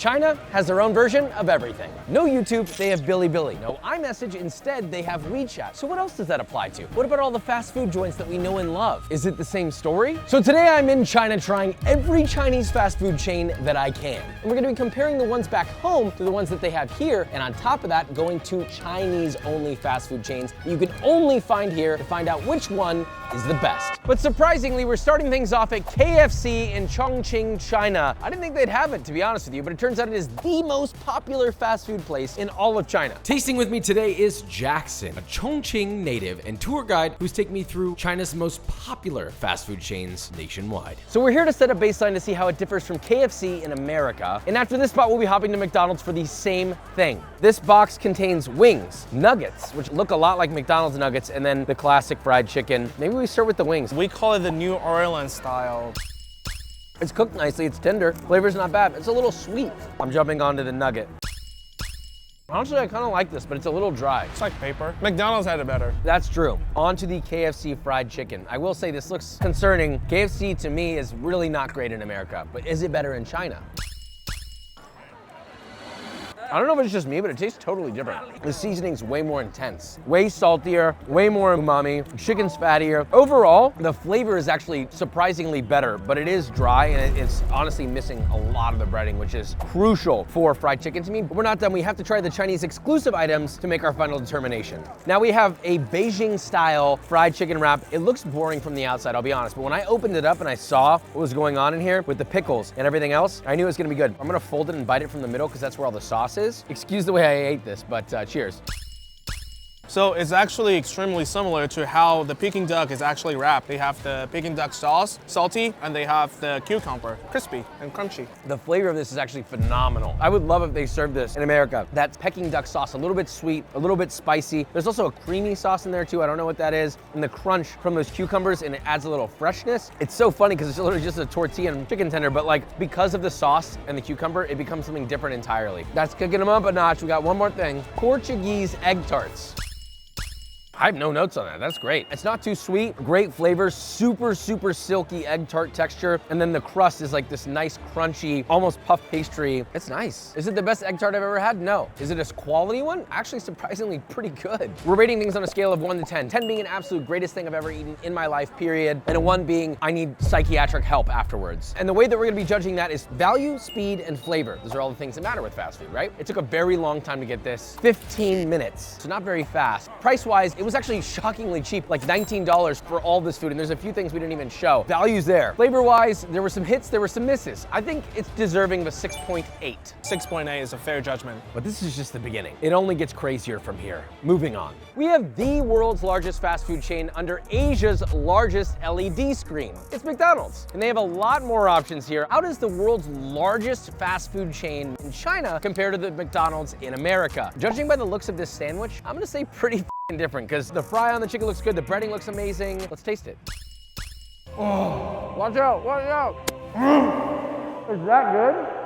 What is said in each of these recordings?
China has their own version of everything. No YouTube, they have Bilibili. No iMessage, instead they have WeChat. So what else does that apply to? What about all the fast food joints that we know and love? Is it the same story? So today I'm in China trying every Chinese fast food chain that I can. And we're gonna be comparing the ones back home to the ones that they have here, and on top of that, going to Chinese-only fast food chains that you can only find here to find out which one is the best. But surprisingly, we're starting things off at KFC in Chongqing, China. I didn't think they'd have it, to be honest with you, but it turns out it is the most popular fast food place in all of China. Tasting with me today is Jackson, a Chongqing native and tour guide who's taking me through China's most popular fast food chains nationwide. So we're here to set a baseline to see how it differs from KFC in America. And after this spot, we'll be hopping to McDonald's for the same thing. This box contains wings, nuggets, which look a lot like McDonald's nuggets, and then the classic fried chicken. Maybe we start with the wings. We call it the New Orleans style. It's cooked nicely, it's tender. Flavor's not bad, it's a little sweet. I'm jumping onto the nugget. Honestly, I kind of like this, but it's a little dry. It's like paper. McDonald's had it better. That's true. On to the KFC fried chicken. I will say this looks concerning. KFC to me is really not great in America, but is it better in China? I don't know if it's just me, but it tastes totally different. The seasoning's way more intense, way saltier, way more umami, chicken's fattier. Overall, the flavor is actually surprisingly better, but it is dry and it's honestly missing a lot of the breading, which is crucial for fried chicken to me. But we're not done. We have to try the Chinese exclusive items to make our final determination. Now we have a Beijing style fried chicken wrap. It looks boring from the outside, I'll be honest, but when I opened it up and I saw what was going on in here with the pickles and everything else, I knew it was gonna be good. I'm gonna fold it and bite it from the middle because that's where all the sauce is. Excuse the way I ate this, but cheers. So it's actually extremely similar to how the Peking duck is actually wrapped. They have the Peking duck sauce, salty, and they have the cucumber, crispy and crunchy. The flavor of this is actually phenomenal. I would love if they served this in America. That Peking duck sauce, a little bit sweet, a little bit spicy. There's also a creamy sauce in there too. I don't know what that is. And the crunch from those cucumbers, and it adds a little freshness. It's so funny because it's literally just a tortilla and chicken tender, but like because of the sauce and the cucumber, it becomes something different entirely. That's cooking them up a notch. We got one more thing. Portuguese egg tarts. I have no notes on that. That's great. It's not too sweet, great flavor, super silky egg tart texture. And then the crust is like this nice, crunchy, almost puff pastry. It's nice. Is it the best egg tart I've ever had? No. Is it a quality one? Actually, surprisingly pretty good. We're rating things on a scale of 1 to 10. 10 being an absolute greatest thing I've ever eaten in my life, period. And a 1 being I need psychiatric help afterwards. And the way that we're gonna be judging that is value, speed, and flavor. Those are all the things that matter with fast food, right? It took a very long time to get this. 15 minutes, so not very fast. Price-wise, it was actually shockingly cheap, like $19 for all this food, and there's a few things we didn't even show. Value's there. Flavor-wise, there were some hits, there were some misses. I think it's deserving of a 6.8. 6.8 is a fair judgment. But this is just the beginning. It only gets crazier from here. Moving on. We have the world's largest fast food chain under Asia's largest LED screen. It's McDonald's, and they have a lot more options here. How does the world's largest fast food chain in China compare to the McDonald's in America? Judging by the looks of this sandwich, I'm gonna say pretty different because the fry on the chicken looks good, the breading looks amazing. Let's taste it. Oh, watch out, watch out. Is that good?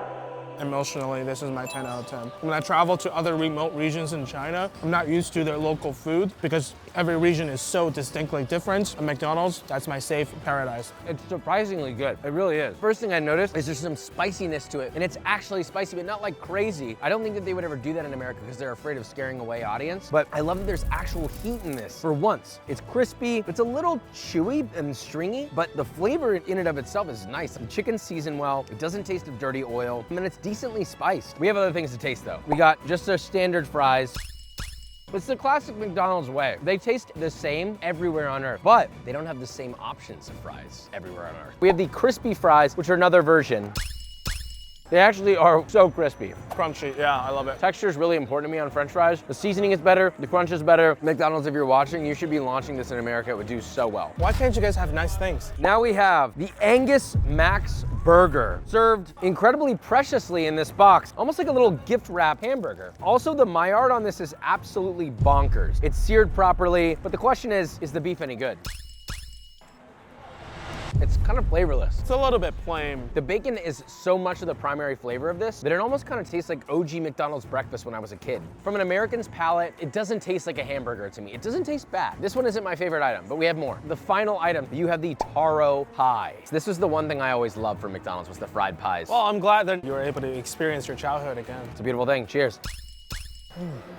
Emotionally, this is my 10 out of 10. When I travel to other remote regions in China, I'm not used to their local food because every region is so distinctly different. At McDonald's, that's my safe paradise. It's surprisingly good. It really is. First thing I noticed is there's some spiciness to it, and it's actually spicy, but not like crazy. I don't think that they would ever do that in America because they're afraid of scaring away audience, but I love that there's actual heat in this. For once, it's crispy, it's a little chewy and stringy, but the flavor in and of itself is nice. The chicken's seasoned well, it doesn't taste of dirty oil, and then it's decently spiced. We have other things to taste though. We got just their standard fries. It's the classic McDonald's way. They taste the same everywhere on earth, but they don't have the same options of fries everywhere on earth. We have the crispy fries, which are another version. They actually are so crispy. Crunchy, yeah, I love it. Texture is really important to me on French fries. The seasoning is better, the crunch is better. McDonald's, if you're watching, you should be launching this in America. It would do so well. Why can't you guys have nice things? Now we have the Angus Max Burger, served incredibly preciously in this box, almost like a little gift wrap hamburger. Also, the Maillard on this is absolutely bonkers. It's seared properly, but the question is the beef any good? It's kind of flavorless. It's a little bit plain. The bacon is so much of the primary flavor of this that it almost kind of tastes like OG McDonald's breakfast when I was a kid. From an American's palate, it doesn't taste like a hamburger to me. It doesn't taste bad. This one isn't my favorite item, but we have more. The final item, you have the taro pie. This was the one thing I always loved from McDonald's, was the fried pies. Well, I'm glad that you were able to experience your childhood again. It's a beautiful thing. Cheers.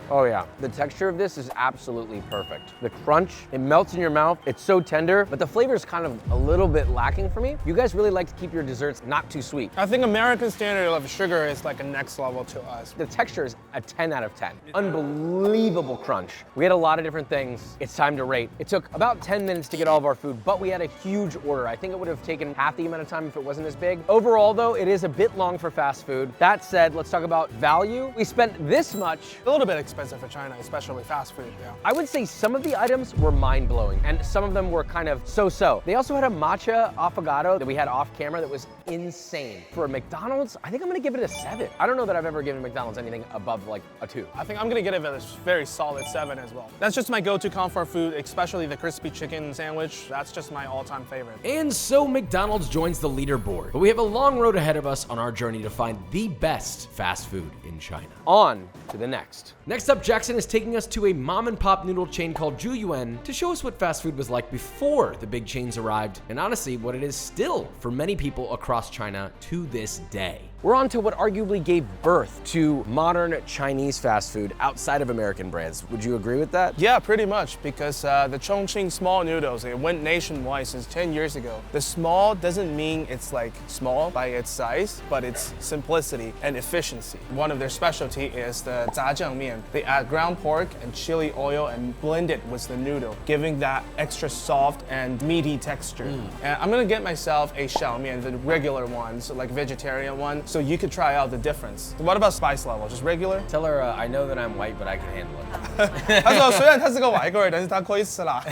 Oh yeah, the texture of this is absolutely perfect. The crunch, it melts in your mouth. It's so tender, but the flavor is kind of a little bit lacking for me. You guys really like to keep your desserts not too sweet. I think American standard of sugar is like a next level to us. The texture is a 10 out of 10. Unbelievable crunch. We had a lot of different things. It's time to rate. It took about 10 minutes to get all of our food, but we had a huge order. I think it would have taken half the amount of time if it wasn't as big. Overall though, it is a bit long for fast food. That said, let's talk about value. We spent this much. A little bit expensive for China, especially fast food, yeah. I would say some of the items were mind-blowing and some of them were kind of so-so. They also had a matcha affogato that we had off camera that was insane. For a McDonald's, I think I'm gonna give it a 7. I don't know that I've ever given McDonald's anything above like a 2. I think I'm gonna give it a very solid 7 as well. That's just my go-to comfort food, especially the crispy chicken sandwich. That's just my all-time favorite. And so McDonald's joins the leaderboard. But we have a long road ahead of us on our journey to find the best fast food in China. On to the next. Next up, Jackson is taking us to a mom and pop noodle chain called Zhu to show us what fast food was like before the big chains arrived, and honestly, what it is still for many people across China to this day. We're on to what arguably gave birth to modern Chinese fast food outside of American brands. Would you agree with that? Yeah, pretty much, because the Chongqing small noodles, it went nationwide since 10 years ago. The small doesn't mean it's like small by its size, but its simplicity and efficiency. One of their specialty is the zhajiang mian. They add ground pork and chili oil and blend it with the noodle, giving that extra soft and meaty texture. And I'm gonna get myself a xiaomian, the regular ones, like vegetarian one, so you could try out the difference. What about spice level? Just regular? Tell her I know that I'm white, but I can handle it. 他说虽然他是个外国人，但是他可以吃辣。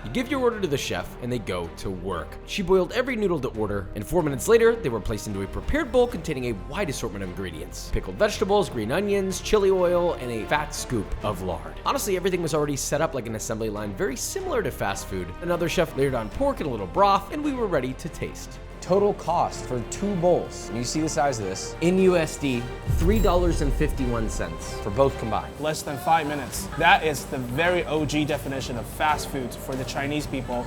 You give your order to the chef, and they go to work. She boiled every noodle to order, and 4 minutes later, they were placed into a prepared bowl containing a wide assortment of ingredients. Pickled vegetables, green onions, chili oil, and a fat scoop of lard. Honestly, everything was already set up like an assembly line, very similar to fast food. Another chef layered on pork and a little broth, and we were ready to taste. Total cost for 2 bowls, and you see the size of this, in USD, $3.51 for both combined. Less than 5 minutes. That is the very OG definition of fast food for the Chinese people.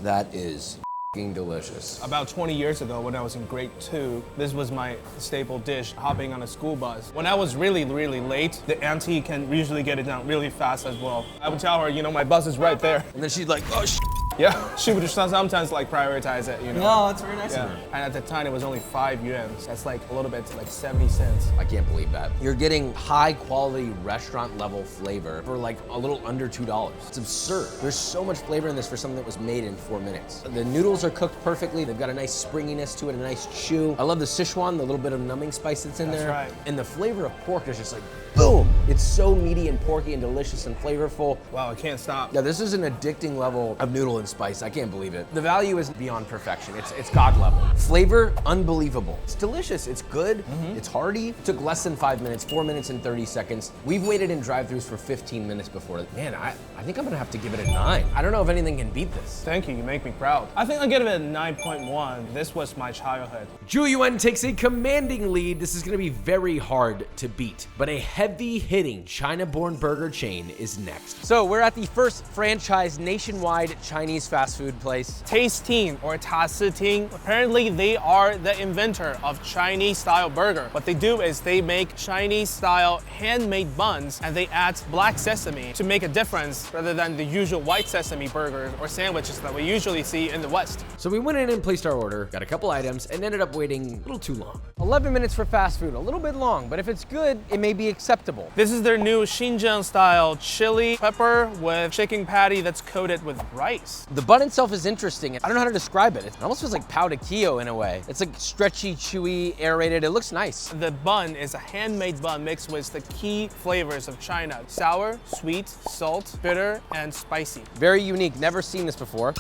That is f***ing delicious. About 20 years ago, when I was in grade 2, this was my staple dish, hopping on a school bus. When I was really late, the auntie can usually get it done really fast as well. I would tell her, you know, my bus is right there. And then she's like, oh sh**. Yeah, she would sometimes like prioritize it, you know. No, that's very nice of Yeah. her. And at the time, it was only 5 yuan. That's like a little bit, like 70 cents. I can't believe that. You're getting high quality restaurant level flavor for like a little under $2. It's absurd. There's so much flavor in this for something that was made in 4 minutes. The noodles are cooked perfectly. They've got a nice springiness to it, a nice chew. I love the Sichuan, the little bit of numbing spice that's in there. That's right. And the flavor of pork is just like, boom. It's so meaty and porky and delicious and flavorful. Wow, I can't stop. Yeah, this is an addicting level of noodle and spice. I can't believe it. The value is beyond perfection. It's God level. Flavor, unbelievable. It's delicious, it's good, it's hearty. It took less than 5 minutes, 4 minutes and 30 seconds. We've waited in drive-thrus for 15 minutes before. Man, I think I'm gonna have to give it a 9. I don't know if anything can beat this. Thank you, you make me proud. I think I'll give it a 9.1. This was my childhood. Zhu takes a commanding lead. This is going to be very hard to beat, but a heavy-hitting China-born burger chain is next. So we're at the first franchise nationwide Chinese fast food place. Tasting or Ta Si Ting, apparently they are the inventor of Chinese-style burger. What they do is they make Chinese-style handmade buns and they add black sesame to make a difference rather than the usual white sesame burgers or sandwiches that we usually see in the West. So we went in and placed our order, got a couple items, and ended up waiting a little too long. 11 minutes for fast food, a little bit long, but if it's good, it may be acceptable. This is their new Xinjiang-style chili pepper with chicken patty that's coated with rice. The bun itself is interesting. I don't know how to describe it. It almost feels like pao de quillo in a way. It's like stretchy, chewy, aerated. It looks nice. The bun is a handmade bun mixed with the key flavors of China: sour, sweet, salt, bitter, and spicy. Very unique, never seen this before.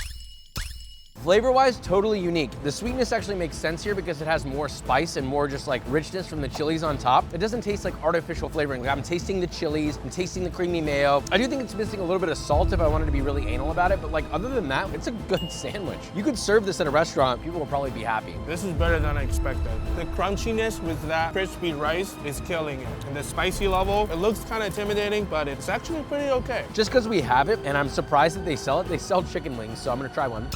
Flavor-wise, totally unique. The sweetness actually makes sense here because it has more spice and more just like richness from the chilies on top. It doesn't taste like artificial flavoring. Like I'm tasting the chilies, I'm tasting the creamy mayo. I do think it's missing a little bit of salt if I wanted to be really anal about it, but like other than that, it's a good sandwich. You could serve this at a restaurant, people will probably be happy. This is better than I expected. The crunchiness with that crispy rice is killing it. And the spicy level, it looks kind of intimidating, but it's actually pretty okay. Just because we have it, and I'm surprised that they sell chicken wings, so I'm gonna try one.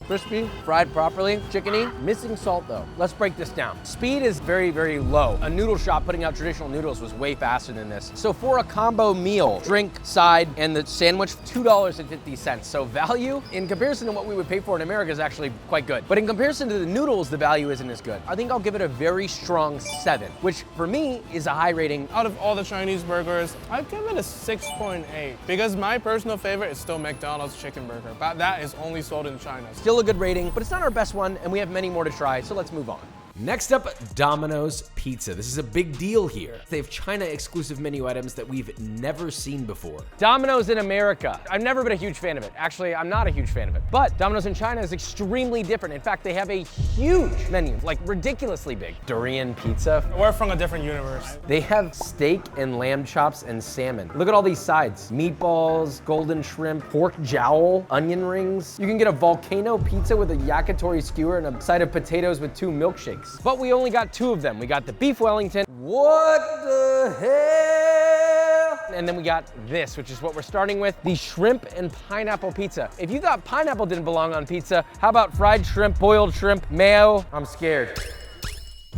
Crispy, fried properly, chickeny, missing salt though. Let's break this down. Speed is very, very low. A noodle shop putting out traditional noodles was way faster than this. So for a combo meal, drink, side, and the sandwich, $2.50. So value, in comparison to what we would pay for in America, is actually quite good. But in comparison to the noodles, the value isn't as good. I think I'll give it a very strong 7, which for me is a high rating. Out of all the Chinese burgers, I'd give it a 6.8 because my personal favorite is still McDonald's chicken burger, but that is only sold in China. Still a good rating, but it's not our best one, and we have many more to try, so let's move on. Next up, Domino's Pizza. This is a big deal here. They have China exclusive menu items that we've never seen before. Domino's in America. I've never been a huge fan of it. Actually, I'm not a huge fan of it. But Domino's in China is extremely different. In fact, they have a huge menu, like ridiculously big. Durian pizza. We're from a different universe. They have steak and lamb chops and salmon. Look at all these sides. Meatballs, golden shrimp, pork jowl, onion rings. You can get a volcano pizza with a yakitori skewer and a side of potatoes with 2 milkshakes. But we only got 2 of them. We got the beef Wellington. What the hell? And then we got this, which is what we're starting with, the shrimp and pineapple pizza. If you thought pineapple didn't belong on pizza, how about fried shrimp, boiled shrimp, mayo? I'm scared.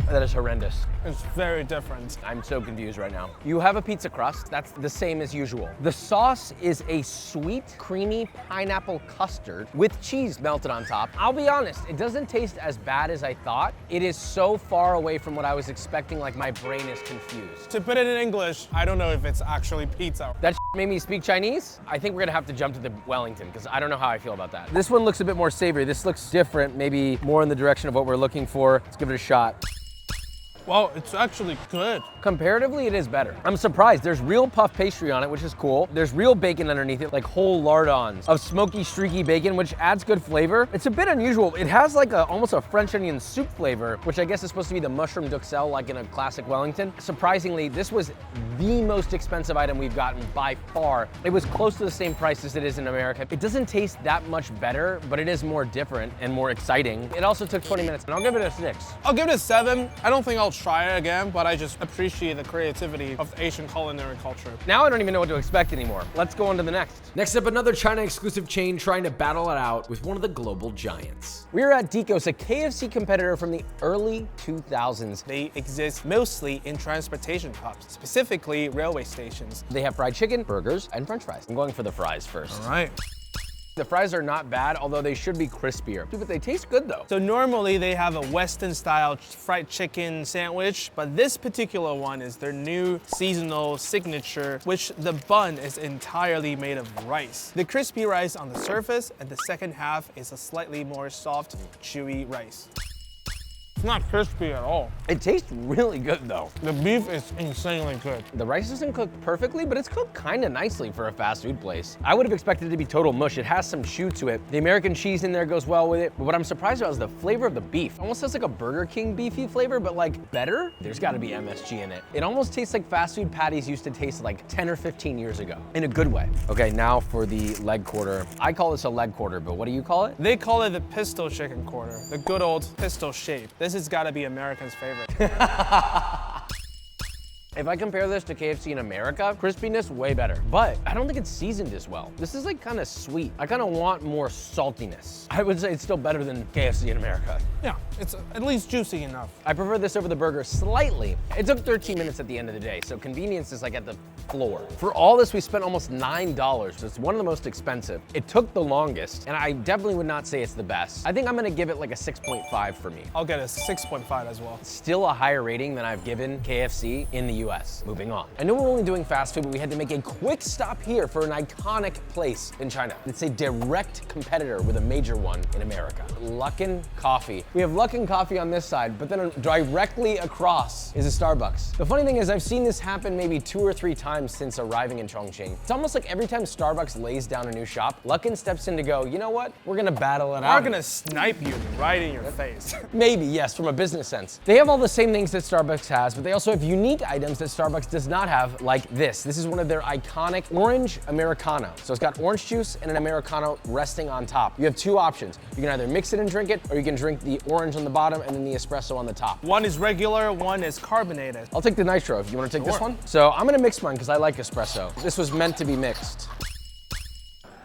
That is horrendous. It's very different. I'm so confused right now. You have a pizza crust, that's the same as usual. The sauce is a sweet, creamy pineapple custard with cheese melted on top. I'll be honest, it doesn't taste as bad as I thought. It is so far away from what I was expecting, like my brain is confused. To put it in English, I don't know if it's actually pizza. That made me speak Chinese. I think we're gonna have to jump to the Wellington because I don't know how I feel about that. This one looks a bit more savory. This looks different, maybe more in the direction of what we're looking for. Let's give it a shot. Well, it's actually good. Comparatively, it is better. I'm surprised. There's real puff pastry on it, which is cool. There's real bacon underneath it, like whole lardons of smoky, streaky bacon, which adds good flavor. It's a bit unusual. It has like almost a French onion soup flavor, which I guess is supposed to be the mushroom duxelle, like in a classic Wellington. Surprisingly, this was the most expensive item we've gotten by far. It was close to the same price as it is in America. It doesn't taste that much better, but it is more different and more exciting. It also took 20 minutes, and I'll give it a 6. I'll give it a 7. I don't think I'll try it again, but I just appreciate the creativity of Asian culinary culture. Now I don't even know what to expect anymore. Let's go on to the next. Next up, another China exclusive chain trying to battle it out with one of the global giants. We're at Dicos, a KFC competitor from the early 2000s. They exist mostly in transportation hubs, specifically railway stations. They have fried chicken, burgers, and french fries. I'm going for the fries first. All right. The fries are not bad, although they should be crispier. But they taste good though. So normally they have a Western style fried chicken sandwich, but this particular one is their new seasonal signature, which the bun is entirely made of rice. The crispy rice on the surface, and the second half is a slightly more soft, chewy rice. It's not crispy at all. It tastes really good though. The beef is insanely good. The rice isn't cooked perfectly, but it's cooked kind of nicely for a fast food place. I would have expected it to be total mush. It has some chew to it. The American cheese in there goes well with it. But what I'm surprised about is the flavor of the beef. Almost has like a Burger King beefy flavor, but like better. There's gotta be MSG in it. It almost tastes like fast food patties used to taste like 10 or 15 years ago, in a good way. Okay, now for the leg quarter. I call this a leg quarter, but what do you call it? They call it the pistol chicken quarter, the good old pistol shape. This has gotta be Americans' favorite. If I compare this to KFC in America, crispiness, way better. But I don't think it's seasoned as well. This is like kind of sweet. I kind of want more saltiness. I would say it's still better than KFC in America. Yeah, it's at least juicy enough. I prefer this over the burger slightly. It took 13 minutes at the end of the day, so convenience is like at the floor. For all this, we spent almost $9. It's one of the most expensive. It took the longest, and I definitely would not say it's the best. I think I'm gonna give it like a 6.5 for me. I'll get a 6.5 as well. Still a higher rating than I've given KFC in the US. Moving on. I know we're only doing fast food, but we had to make a quick stop here for an iconic place in China. It's a direct competitor with a major one in America. Luckin Coffee. We have Luckin Coffee on this side, but then directly across is a Starbucks. The funny thing is I've seen this happen maybe 2 or 3 times since arriving in Chongqing. It's almost like every time Starbucks lays down a new shop, Luckin steps in to go, you know what? We're gonna battle it out. We're gonna snipe you right in your face. Maybe, yes, from a business sense. They have all the same things that Starbucks has, but they also have unique items that Starbucks does not have, like this. This is one of their iconic orange Americano. So it's got orange juice and an Americano resting on top. You have 2 options. You can either mix it and drink it, or you can drink the orange on the bottom and then the espresso on the top. One is regular, one is carbonated. I'll take the nitro if you want to take this one. So I'm gonna mix mine because I like espresso. This was meant to be mixed.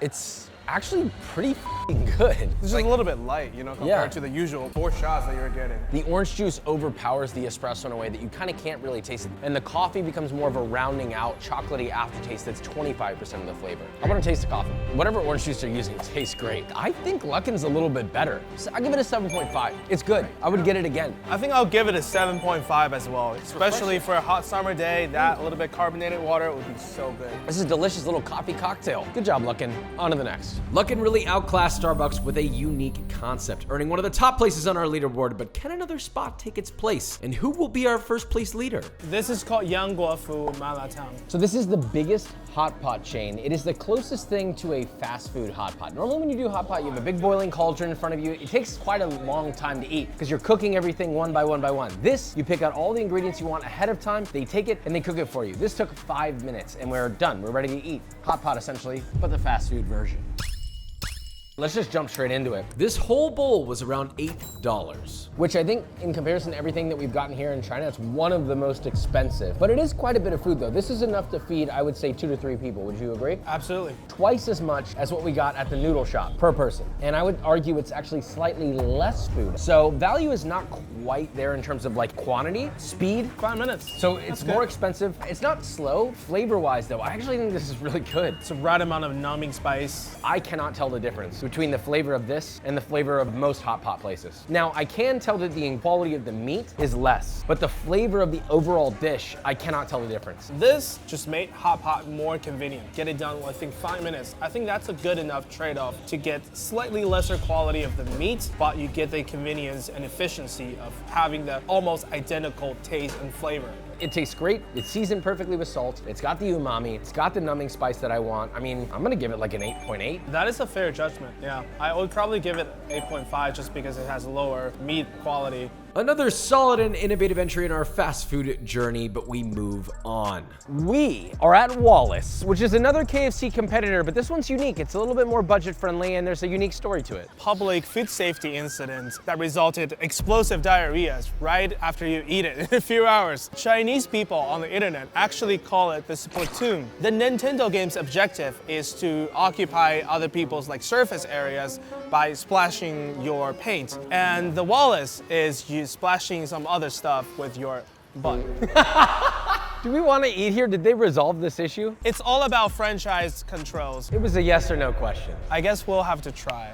It's actually pretty f***ing good. This is a little bit light, you know, compared to the usual 4 shots that you're getting. The orange juice overpowers the espresso in a way that you kind of can't really taste it. And the coffee becomes more of a rounding out, chocolatey aftertaste that's 25% of the flavor. I want to taste the coffee. Whatever orange juice they're using tastes great. I think Luckin's a little bit better. So I'll give it a 7.5. It's good. I would get it again. I think I'll give it a 7.5 as well, especially for a hot summer day. That little bit carbonated water would be so good. This is a delicious little coffee cocktail. Good job, Luckin. On to the next. Luckin really outclassed Starbucks with a unique concept, earning one of the top places on our leaderboard, but can another spot take its place? And who will be our first place leader? This is called Yangguofu Malatang. So this is the biggest hot pot chain. It is the closest thing to a fast food hot pot. Normally when you do hot pot, you have a big boiling cauldron in front of you. It takes quite a long time to eat because you're cooking everything one by one by one. This, you pick out all the ingredients you want ahead of time, they take it and they cook it for you. This took 5 minutes and we're done. We're ready to eat. Hot pot essentially, but the fast food version. Let's just jump straight into it. This whole bowl was around $8. Which I think in comparison to everything that we've gotten here in China, it's one of the most expensive. But it is quite a bit of food though. This is enough to feed, I would say, 2 to 3 people. Would you agree? Absolutely. Twice as much as what we got at the noodle shop per person. And I would argue it's actually slightly less food. So value is not quite there in terms of like quantity, speed. 5 minutes. So it's more expensive. It's not slow. Flavor-wise though, I actually think this is really good. It's the right amount of numbing spice. I cannot tell the difference between the flavor of this and the flavor of most hot pot places. Now, I can tell that the quality of the meat is less, but the flavor of the overall dish, I cannot tell the difference. This just made hot pot more convenient. Get it done in, I think, 5 minutes. I think that's a good enough trade-off to get slightly lesser quality of the meat, but you get the convenience and efficiency of having the almost identical taste and flavor. It tastes great. It's seasoned perfectly with salt. It's got the umami. It's got the numbing spice that I want. I mean, I'm gonna give it like an 8.8. That is a fair judgment, yeah. I would probably give it 8.5 just because it has lower meat quality. Another solid and innovative entry in our fast food journey, but we move on. We are at Wallace, which is another KFC competitor, but this one's unique. It's a little bit more budget friendly and there's a unique story to it. Public food safety incident that resulted explosive diarrhea right after you eat it in a few hours. Chinese people on the internet actually call it the Splatoon. The Nintendo game's objective is to occupy other people's like surface areas by splashing your paint. And the Wallace is you splashing some other stuff with your butt. Do we want to eat here? Did they resolve this issue? It's all about franchise controls. It was a yes or no question. I guess we'll have to try.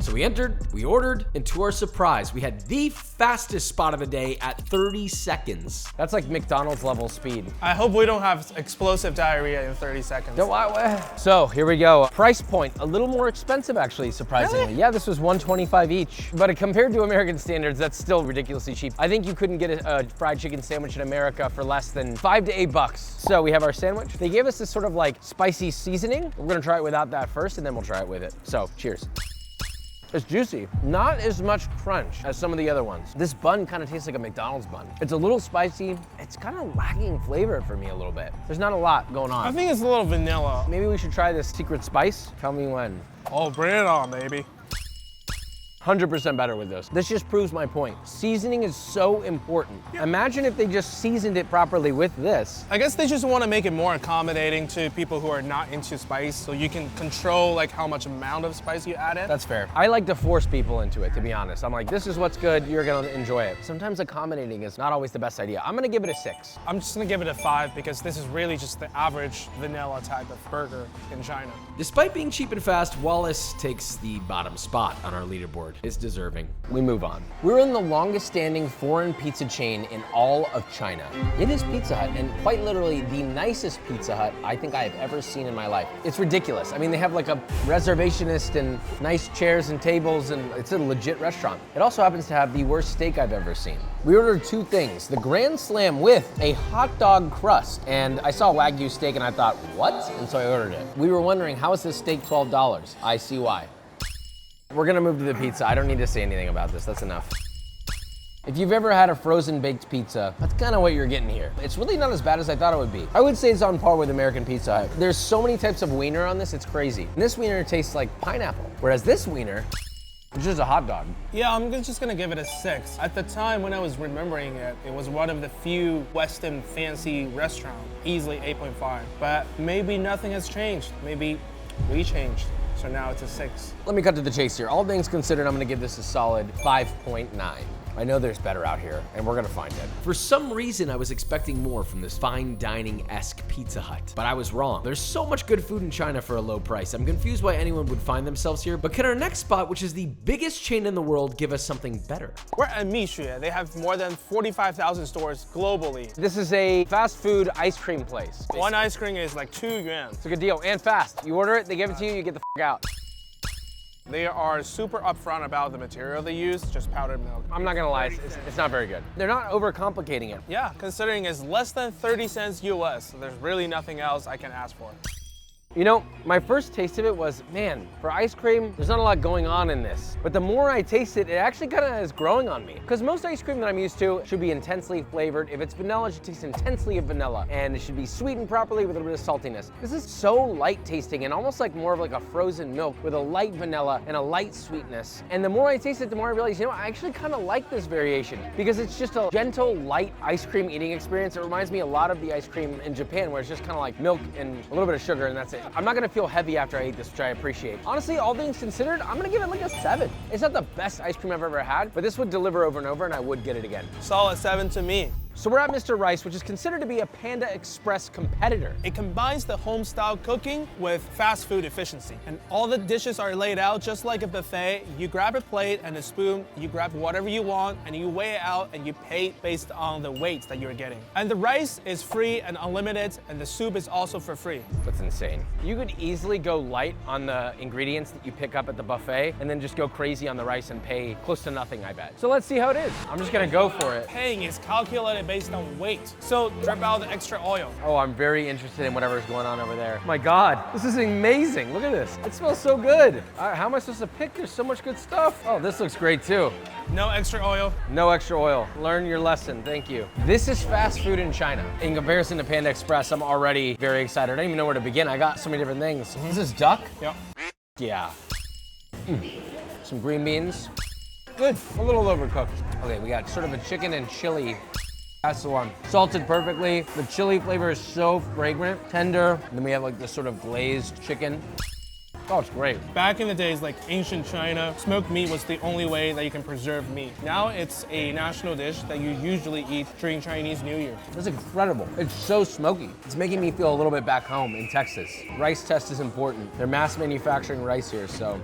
So we entered, we ordered, and to our surprise, we had the fastest spot of the day at 30 seconds. That's like McDonald's level speed. I hope we don't have explosive diarrhea in 30 seconds. So here we go. Price point, a little more expensive actually, surprisingly. Really? Yeah, this was $125 each. But compared to American standards, that's still ridiculously cheap. I think you couldn't get a fried chicken sandwich in America for less than $5 to $8. So we have our sandwich. They gave us this sort of like spicy seasoning. We're gonna try it without that first and then we'll try it with it. So cheers. It's juicy. Not as much crunch as some of the other ones. This bun kind of tastes like a McDonald's bun. It's a little spicy. It's kind of lacking flavor for me a little bit. There's not a lot going on. I think it's a little vanilla. Maybe we should try this secret spice. Tell me when. Oh, bring it on, baby. 100% better with this. This just proves my point. Seasoning is so important. Yeah. Imagine if they just seasoned it properly with this. I guess they just want to make it more accommodating to people who are not into spice, so you can control like how much amount of spice you add in. That's fair. I like to force people into it, to be honest. I'm like, this is what's good, you're gonna enjoy it. Sometimes accommodating is not always the best idea. I'm gonna give it a 6. I'm just gonna give it a 5 because this is really just the average vanilla type of burger in China. Despite being cheap and fast, Wallace takes the bottom spot on our leaderboard. effort is deserving. We move on. We're in the longest standing foreign pizza chain in all of China. It is Pizza Hut, and quite literally the nicest Pizza Hut I think I have ever seen in my life. It's ridiculous. I mean, they have like a reservationist and nice chairs and tables, and it's a legit restaurant. It also happens to have the worst steak I've ever seen. We ordered two things, the Grand Slam with a hot dog crust, and I saw Wagyu steak and I thought, what? And so I ordered it. We were wondering, how is this steak $12? I see why. We're gonna move to the pizza. I don't need to say anything about this, that's enough. If you've ever had a frozen baked pizza, that's kind of what you're getting here. It's really not as bad as I thought it would be. I would say it's on par with American Pizza Hut. There's so many types of wiener on this, it's crazy. And this wiener tastes like pineapple, whereas this wiener, it's just a hot dog. Yeah, I'm just gonna give it a 6. At the time when I was remembering it, it was one of the few Western fancy restaurants, easily 8.5. But maybe nothing has changed. Maybe we changed. So now it's a 6. Let me cut to the chase here. All things considered, I'm gonna give this a solid 5.9. I know there's better out here, and we're gonna find it. For some reason, I was expecting more from this fine dining-esque Pizza Hut, but I was wrong. There's so much good food in China for a low price. I'm confused why anyone would find themselves here, but can our next spot, which is the biggest chain in the world, give us something better? We're at Mixue. They have more than 45,000 stores globally. This is a fast food ice cream place. One ice cream is like 2 yuan. It's a good deal, and fast. You order it, they give it to you, you get the f out. They are super upfront about the material they use, just powdered milk. I'm not gonna lie, it's not very good. They're not overcomplicating it. Yeah, considering it's less than 30 cents US, so there's really nothing else I can ask for. You know, my first taste of it was, man, for ice cream, there's not a lot going on in this. But the more I taste it, it actually kind of is growing on me. Because most ice cream that I'm used to should be intensely flavored. If it's vanilla, it should taste intensely of vanilla. And it should be sweetened properly with a little bit of saltiness. This is so light tasting and almost like more of like a frozen milk with a light vanilla and a light sweetness. And the more I taste it, the more I realize, you know, I actually kind of like this variation because it's just a gentle, light ice cream eating experience. It reminds me a lot of the ice cream in Japan where it's just kind of like milk and a little bit of sugar and that's it. I'm not gonna feel heavy after I eat this, which I appreciate. Honestly, all things considered, I'm gonna give it like a 7. It's not the best ice cream I've ever had, but this would deliver over and over and I would get it again. Solid 7 to me. So we're at Mr. Rice, which is considered to be a Panda Express competitor. It combines the home-style cooking with fast food efficiency. And all the dishes are laid out just like a buffet. You grab a plate and a spoon, you grab whatever you want, and you weigh it out and you pay based on the weight that you're getting. And the rice is free and unlimited, and the soup is also for free. That's insane. You could easily go light on the ingredients that you pick up at the buffet and then just go crazy on the rice and pay close to nothing, I bet. So let's see how it is. I'm just gonna go for it. Paying is calculated based on weight. So drip out the extra oil. Oh, I'm very interested in whatever's going on over there. My God, this is amazing. Look at this. It smells so good. How am I supposed to pick? There's so much good stuff. Oh, this looks great too. No extra oil. No extra oil. Learn your lesson, thank you. This is fast food in China. In comparison to Panda Express, I'm already very excited. I don't even know where to begin. I got so many different things. This is duck? Yep. Yeah. Some green beans. Good, a little overcooked. Okay, we got sort of a chicken and chili. That's the one. Salted perfectly. The chili flavor is so fragrant, tender. And then we have like this sort of glazed chicken. Oh, it's great. Back in the days, like ancient China, smoked meat was the only way that you can preserve meat. Now it's a national dish that you usually eat during Chinese New Year. That's incredible. It's so smoky. It's making me feel a little bit back home in Texas. Rice test is important. They're mass manufacturing rice here, so.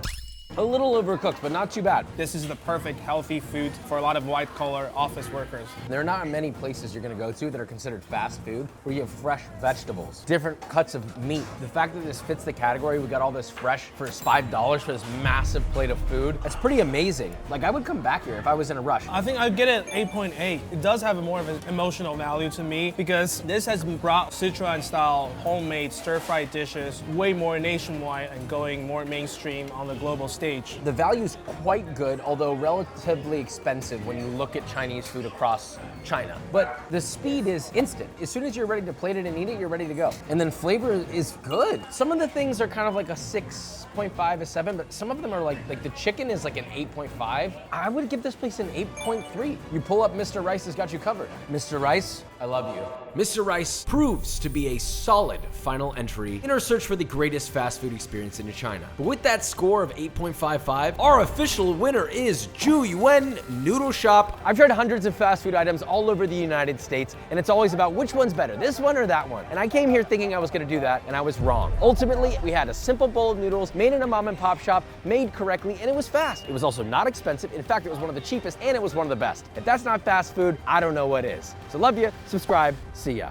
A little overcooked, but not too bad. This is the perfect healthy food for a lot of white-collar office workers. There are not many places you're gonna go to that are considered fast food where you have fresh vegetables, different cuts of meat. The fact that this fits the category, we got all this fresh for $5 for this massive plate of food, that's pretty amazing. Like, I would come back here if I was in a rush. I think I'd get it 8.8. It does have a more of an emotional value to me because this has brought Sichuan-style homemade stir-fried dishes way more nationwide and going more mainstream on the global stage. The value's quite good, although relatively expensive when you look at Chinese food across China. But the speed is instant. As soon as you're ready to plate it and eat it, you're ready to go. And then flavor is good. Some of the things are kind of like a 6.5, a 7, but some of them are like the chicken is like an 8.5. I would give this place an 8.3. You pull up Mr. Rice has got you covered. Mr. Rice, I love you. Mr. Rice proves to be a solid final entry in our search for the greatest fast food experience in China. But with that score of 8.55, our official winner is Zhu Yuan Noodle Shop. I've tried hundreds of fast food items all over the United States, and it's always about which one's better, this one or that one. And I came here thinking I was gonna do that, and I was wrong. Ultimately, we had a simple bowl of noodles made in a mom and pop shop, made correctly, and it was fast. It was also not expensive. In fact, it was one of the cheapest, and it was one of the best. If that's not fast food, I don't know what is. So love you, subscribe, see ya.